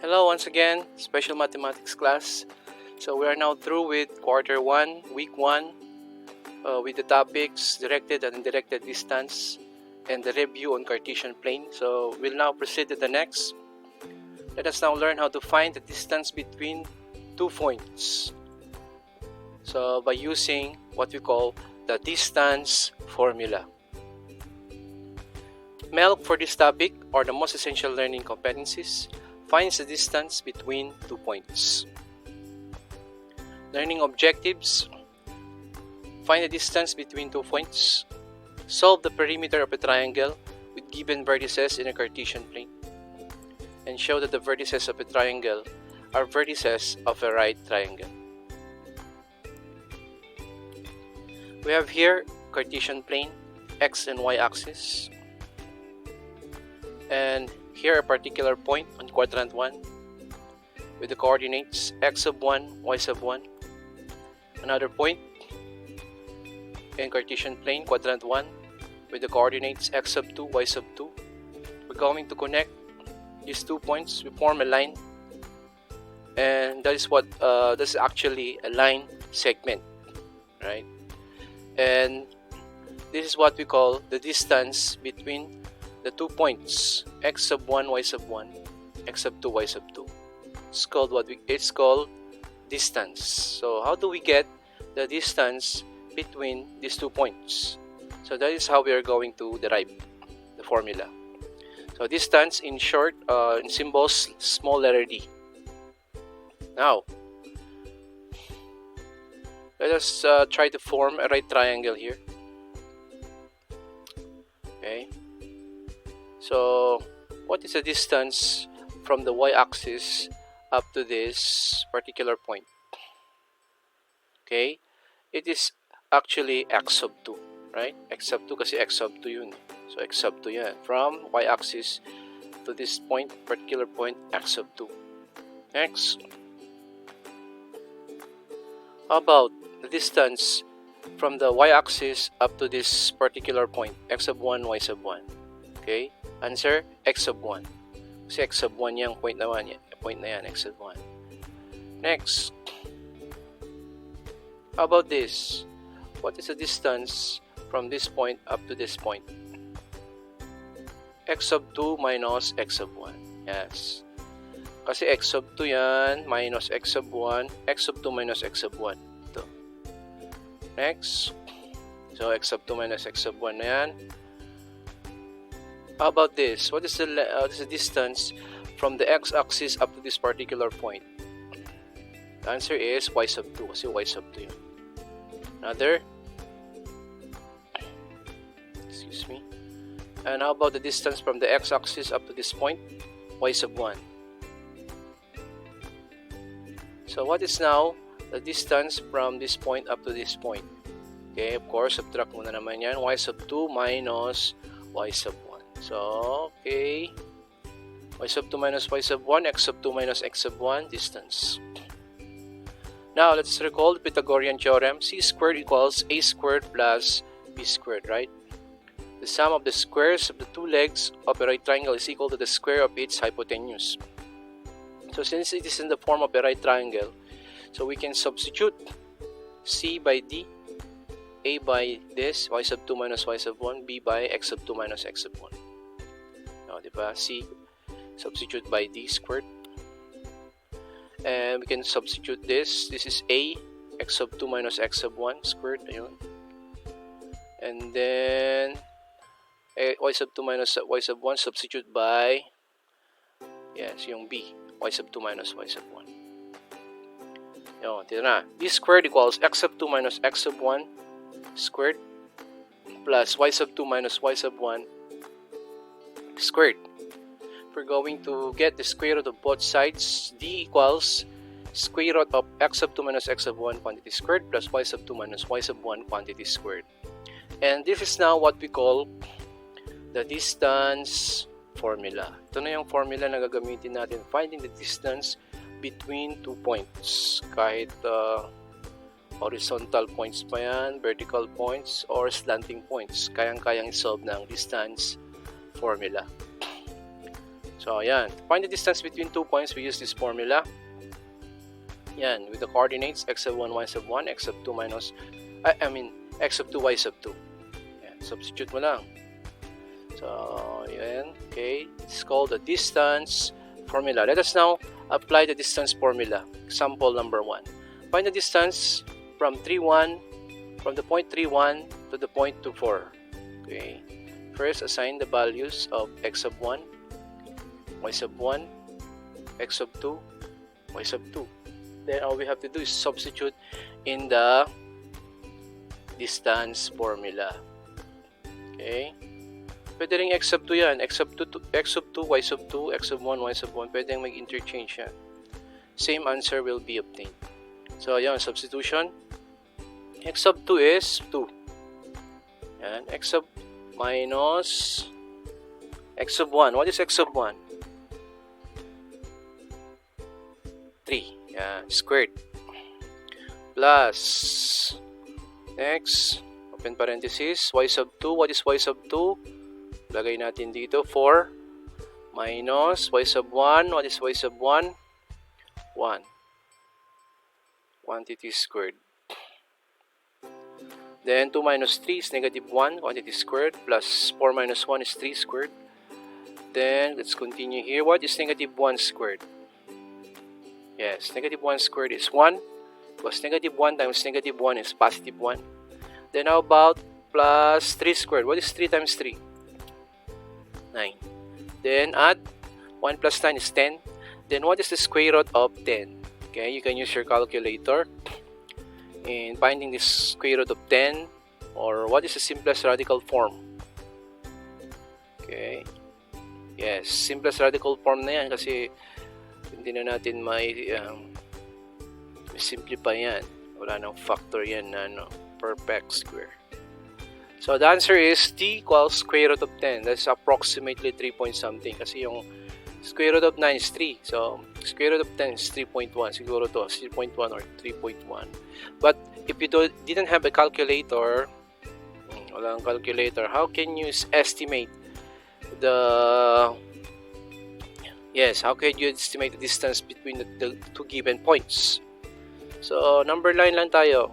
Hello once again, special mathematics class. So we are now through with quarter 1, week 1, with the topics directed and indirected distance and the review on Cartesian plane. So we'll now proceed to the next. Let us now learn how to find the distance between 2 points. So by using what we call the distance formula. MELC for this topic, or the most essential learning competencies, finds the distance between 2 points. Learning objectives: find the distance between 2 points. Solve the perimeter of a triangle with given vertices in a Cartesian plane. And show that the vertices of a triangle are vertices of a right triangle. We have here Cartesian plane, x and y axis. And here a particular point on quadrant 1 with the coordinates x sub 1, y sub 1. Another point in Cartesian plane, quadrant 1, with the coordinates x sub 2, y sub 2. We're going to connect these 2 points. We form a line, and that is what this is actually a line segment, right? And this is what we call the distance between the 2 points, x sub 1, y sub 1, x sub 2, y sub 2. It's called distance. So how do we get the distance between these 2 points? So that is how we are going to derive the formula. So distance, in short, in symbols, small letter d. Now, let us try to form a right triangle here. Okay. So, what is the distance from the y-axis up to this particular point? Okay, it is actually x sub 2, right? X sub 2 kasi x sub 2 yun. So, x sub 2 yan. From y-axis to this point, particular point, x sub 2. Next, how about the distance from the y-axis up to this particular point, x sub 1, y sub 1? Okay, answer, x sub 1. Kasi x sub 1 yung point na yan, x sub 1. Next, how about this? What is the distance from this point up to this point? X sub 2 minus x sub 1. Yes. Kasi x sub 2 yan, minus x sub 1, x sub 2 minus x sub 1. Ito. Next. So, x sub 2 minus x sub 1 na yan. How about this? What is the distance from the x-axis up to this particular point? The answer is y sub 2 kasi y sub 2 yun. Another. Excuse me. And how about the distance from the x-axis up to this point? Y sub 1. So what is now the distance from this point up to this point? Okay, of course, subtract muna naman yan. Y sub 2 minus y sub 1. So, okay, y sub 2 minus y sub 1, x sub 2 minus x sub 1, distance. Now, let's recall the Pythagorean theorem. C squared equals a squared plus b squared, right? The sum of the squares of the 2 legs of a right triangle is equal to the square of its hypotenuse. So, since it is in the form of a right triangle, so we can substitute c by d, a by this, y sub 2 minus y sub 1, b by x sub 2 minus x sub 1. O, diba? C, substitute by d squared. And we can substitute this. This is a, x sub 2 minus x sub 1 squared. Ayun. And then, y sub 2 minus y sub 1, substitute by, yes, yung b, y sub 2 minus y sub 1. Ayun, dito na. B squared equals x sub 2 minus x sub 1 squared plus y sub 2 minus y sub 1 squared. We're going to get the square root of both sides. D equals square root of x sub 2 minus x sub 1 quantity squared plus y sub 2 minus y sub 1 quantity squared. And this is now what we call the distance formula. Ito na yung formula na gagamitin natin, finding the distance between 2 points. Kahit horizontal points pa yan, vertical points, or slanting points. Kayang-kayang isolve ng distance formula. So, yan. To find the distance between 2 points, we use this formula. Yan, with the coordinates x sub 1, y sub 1, x sub 2 minus, x sub 2, y sub 2. Yan, substitute mo lang. So, yan. Okay, it's called the distance formula. Let us now apply the distance formula. Example number 1. Find the distance from the point 3, 1 to the point 2, 4. Okay. First, assign the values of x sub 1, y sub 1, x sub 2, y sub 2. Then all we have to do is substitute in the distance formula. Okay? Pwede rin x sub 2 yan. X sub 2, y sub 2, x sub 1, y sub 1. Pwede yung mag-interchange yan. Same answer will be obtained. So, yan, substitution. X sub 2 is 2. Yan. X sub minus x sub 1. What is x sub 1? 3. Yan. Squared. Plus. Next. Open parenthesis. Y sub 2. What is y sub 2? Lagay natin dito. 4. Minus y sub 1. What is y sub 1? 1. Quantity squared. Then 2 minus 3 is negative 1. Quantity squared. Plus 4 minus 1 is 3 squared. Then let's continue here. What is negative 1 squared? Yes, negative 1 squared is 1. Because negative 1 times negative 1 is positive 1. Then how about plus 3 squared? What is 3 times 3? 9. Then add 1 plus 9 is 10. Then what is the square root of 10? Okay, you can use your calculator in finding the square root of 10, or what is the simplest radical form? Okay. Yes, simplest radical form na yan kasi hindi na natin may simplify yan. Wala nang factor yan na perfect square. So the answer is t equals square root of 10. That's approximately 3 point something kasi yung square root of 9 is 3. So square root of 10 is 3.1. Siguro to 3.1 or 3.1. But if you didn't have a calculator, walang calculator, how can you estimate how can you estimate the distance between the two given points? So, number line lang tayo.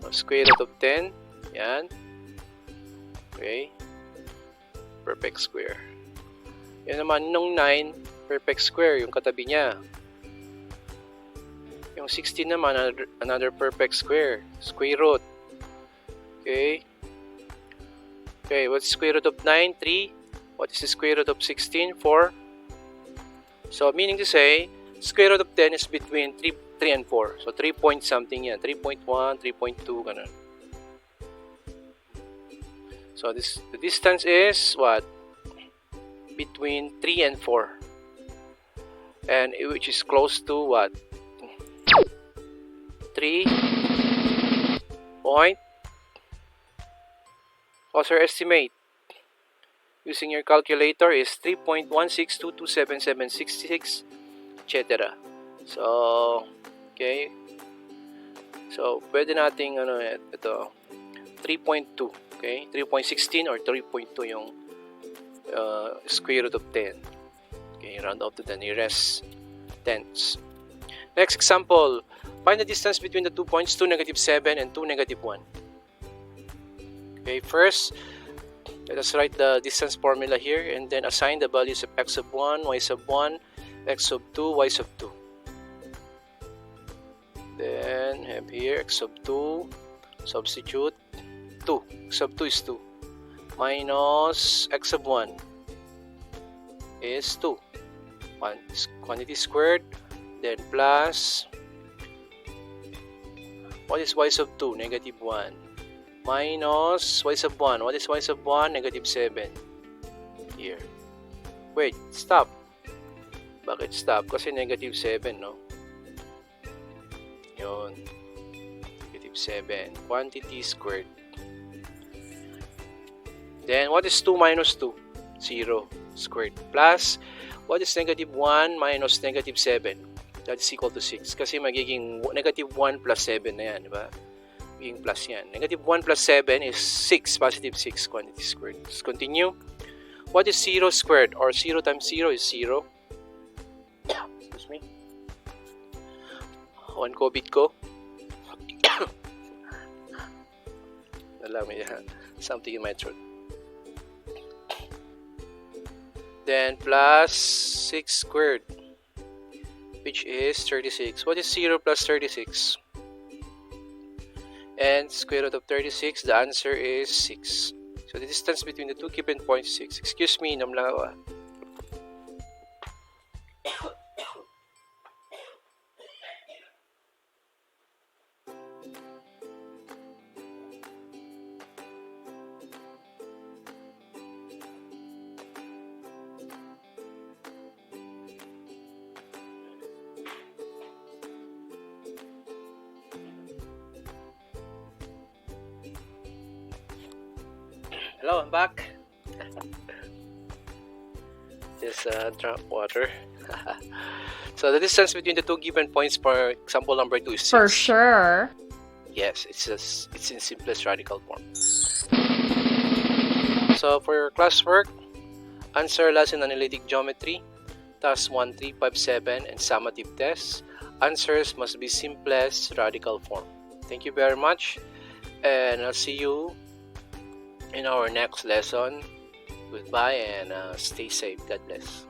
So, square root of 10. Yan. Okay. Perfect square. Yan naman, nung 9, perfect square, yung katabi niya. Yung 16 naman, another perfect square. Square root. Okay. Okay, what's square root of 9? 3. What is the square root of 16? 4. So, meaning to say, square root of 10 is between 3 and 4. So, 3 point something yan. 3.1, 3.2, ganun. So, the distance is what? Between 3 and 4. And which is close to what? 3 point. What's your estimate? Using your calculator is 3.1622776, etc. So, okay. So, pwede nating ito 3.2, okay? 3.16 or 3.2 yung square root of 10. Okay, round up to the nearest tenths. Next example, find the distance between the 2 points 2, -7 and 2, -1. Okay, first, let us write the distance formula here and then assign the values of x sub 1, y sub 1, x sub 2, y sub 2. Then have here x sub 2, substitute 2. X sub 2 is 2. Minus x sub 1 is 2. Quantity squared. Then plus, what is y sub 2? -1. Minus y sub 1. What is y sub 1? -7. Here. Wait, stop. Bakit stop? Kasi -7, no? Yun. -7. Quantity squared. Then, what is 2 minus 2? 0 squared. Plus, what is -1 minus -7? That is equal to 6. Kasi magiging -1 plus 7 na yan, di ba? Magiging plus yan. -1 plus 7 is 6. Positive 6 quantity squared. Let's continue. What is 0 squared? Or 0 times 0 is 0. Excuse me. One COVID ko. Allow me something in my throat. Then plus 6 squared, which is 36. What is 0 plus 36? And square root of 36, the answer is 6. So the distance between the two given points is 6. Excuse me, inom lang ako. Hello, I'm back. Just drunk water. So the distance between the two given points for example number 2 is 6. For sure. Yes, it's in simplest radical form. So for your classwork, answer lesson analytic geometry, task 1357 and summative tests. Answers must be simplest radical form. Thank you very much, and I'll see you in our next lesson. Goodbye and stay safe. God bless.